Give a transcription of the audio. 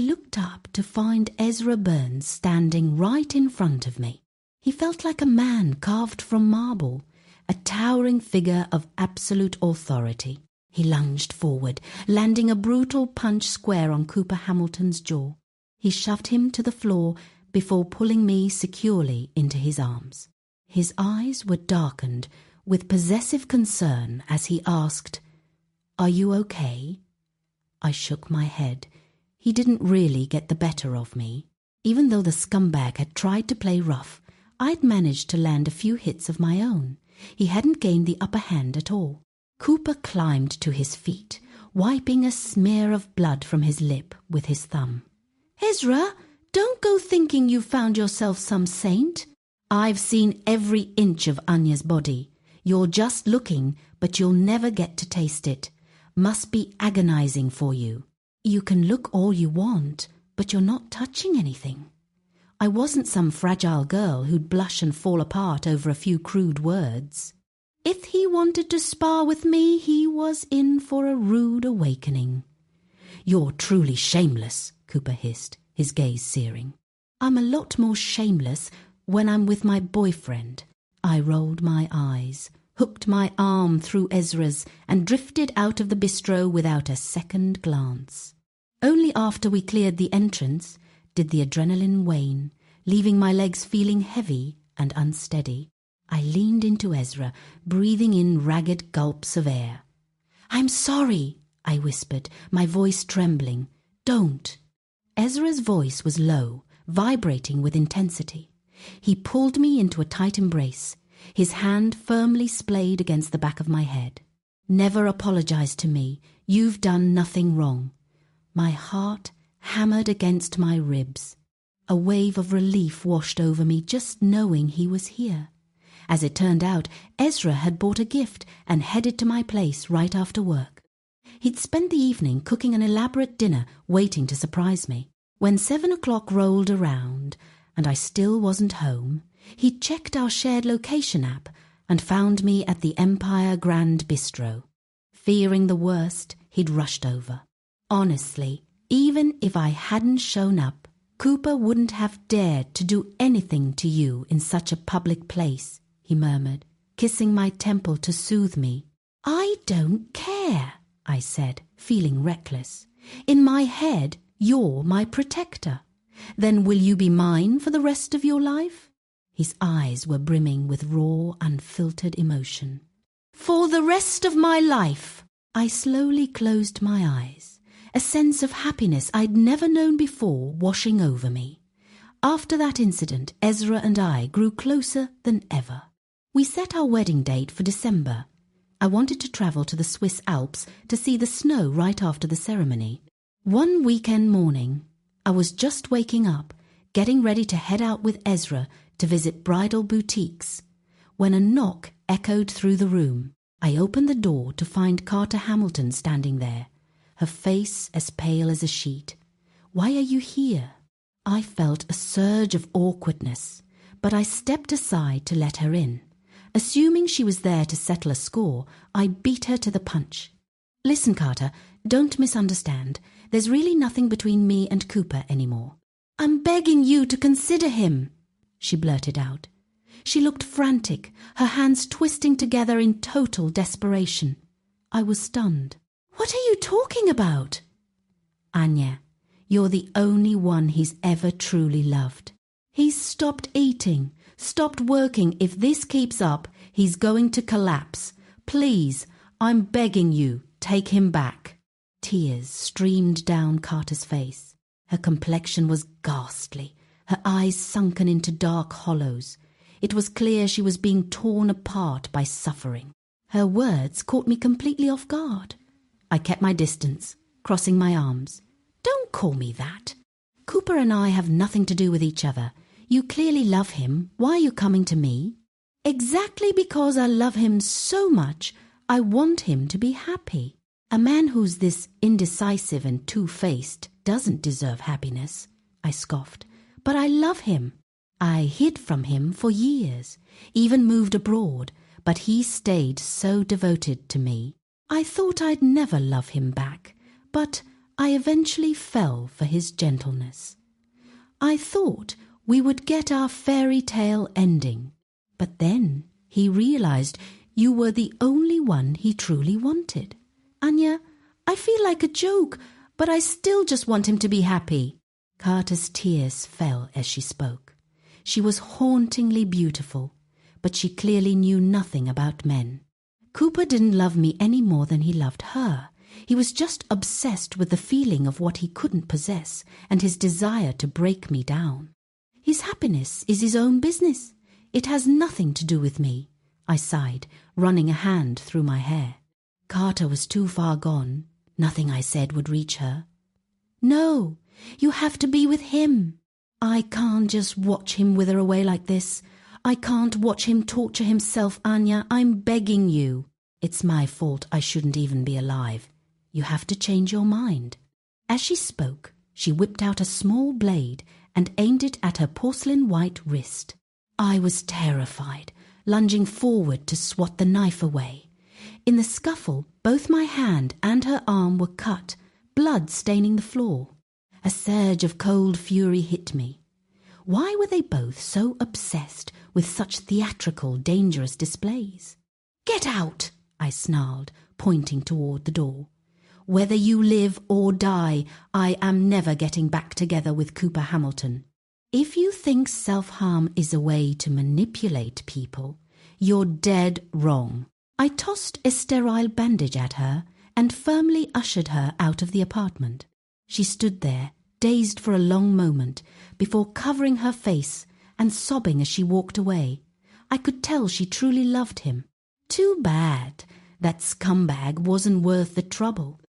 looked up to find Ezra Burns standing right in front of me. He felt like a man carved from marble, a towering figure of absolute authority. He lunged forward, landing a brutal punch square on Cooper Hamilton's jaw. He shoved him to the floor before pulling me securely into his arms. His eyes were darkened with possessive concern as he asked, "Are you okay?" I shook my head. He didn't really get the better of me. Even though the scumbag had tried to play rough, I'd managed to land a few hits of my own. He hadn't gained the upper hand at all. Cooper climbed to his feet, wiping a smear of blood from his lip with his thumb. "Ezra, don't go thinking you've found yourself some saint. I've seen every inch of Anya's body. You're just looking, but you'll never get to taste it. Must be agonizing for you. You can look all you want, but you're not touching anything." I wasn't some fragile girl who'd blush and fall apart over a few crude words. If he wanted to spar with me, he was in for a rude awakening. "You're truly shameless," Cooper hissed, his gaze searing. "I'm a lot more shameless when I'm with my boyfriend." I rolled my eyes, hooked my arm through Ezra's, and drifted out of the bistro without a second glance. Only after we cleared the entrance did the adrenaline wane, leaving my legs feeling heavy and unsteady. I leaned into Ezra, breathing in ragged gulps of air. "I'm sorry," I whispered, my voice trembling. "Don't." Ezra's voice was low, vibrating with intensity. He pulled me into a tight embrace, his hand firmly splayed against the back of my head. "Never apologize to me. You've done nothing wrong." My heart hammered against my ribs. A wave of relief washed over me just knowing he was here. As it turned out, Ezra had bought a gift and headed to my place right after work. He'd spent the evening cooking an elaborate dinner, waiting to surprise me. When 7 o'clock rolled around and I still wasn't home, he checked our shared location app and found me at the Empire Grand Bistro. Fearing the worst, he'd rushed over. "Honestly, even if I hadn't shown up, Cooper wouldn't have dared to do anything to you in such a public place," he murmured, kissing my temple to soothe me. "I don't care," I said, feeling reckless. "In my head, you're my protector. Then will you be mine for the rest of your life?" His eyes were brimming with raw, unfiltered emotion. "For the rest of my life!" I slowly closed my eyes, a sense of happiness I'd never known before washing over me. After that incident, Ezra and I grew closer than ever. We set our wedding date for December. I wanted to travel to the Swiss Alps to see the snow right after the ceremony. One weekend morning, I was just waking up, getting ready to head out with Ezra to visit bridal boutiques, when a knock echoed through the room. I opened the door to find Carter Hamilton standing there, her face as pale as a sheet. "Why are you here?" I felt a surge of awkwardness, but I stepped aside to let her in. Assuming she was there to settle a score, I beat her to the punch. "Listen, Carter, don't misunderstand. There's really nothing between me and Cooper anymore." "I'm begging you to consider him," she blurted out. She looked frantic, her hands twisting together in total desperation. I was stunned. "What are you talking about?" "Anya, you're the only one he's ever truly loved. He's stopped eating, stopped working. If this keeps up, he's going to collapse. Please, I'm begging you, take him back." Tears streamed down Carter's face. Her complexion was ghastly, her eyes sunken into dark hollows. It was clear she was being torn apart by suffering. Her words caught me completely off guard. I kept my distance, crossing my arms. "Don't call me that. Cooper and I have nothing to do with each other. You clearly love him. Why are you coming to me?" "Exactly because I love him so much, I want him to be happy. A man who's this indecisive and two-faced doesn't deserve happiness," I scoffed. "But I love him. I hid from him for years, even moved abroad, but he stayed so devoted to me. I thought I'd never love him back, but I eventually fell for his gentleness. I thought we would get our fairy tale ending, but then he realized you were the only one he truly wanted. Anya, I feel like a joke, but I still just want him to be happy. Carter's tears fell as she spoke. She was hauntingly beautiful, but she clearly knew nothing about men. Cooper didn't love me any more than he loved her. He was just obsessed with the feeling of what he couldn't possess and his desire to break me down. His happiness is his own business. It has nothing to do with me, I sighed, running a hand through my hair. Carter was too far gone. Nothing I said would reach her. No, you have to be with him. I can't just watch him wither away like this. I can't watch him torture himself, Anya. I'm begging you. It's my fault I shouldn't even be alive. You have to change your mind. As she spoke, she whipped out a small blade and aimed it at her porcelain-white wrist. I was terrified, lunging forward to swat the knife away. In the scuffle, both my hand and her arm were cut, blood staining the floor. A surge of cold fury hit me. Why were they both so obsessed with such theatrical, dangerous displays? "Get out!" I snarled, pointing toward the door. "Whether you live or die, I am never getting back together with Cooper Hamilton. If you think self-harm is a way to manipulate people, you're dead wrong." I tossed a sterile bandage at her and firmly ushered her out of the apartment. She stood there, dazed for a long moment, before covering her face and sobbing as she walked away. I could tell she truly loved him. Too bad that scumbag wasn't worth the trouble.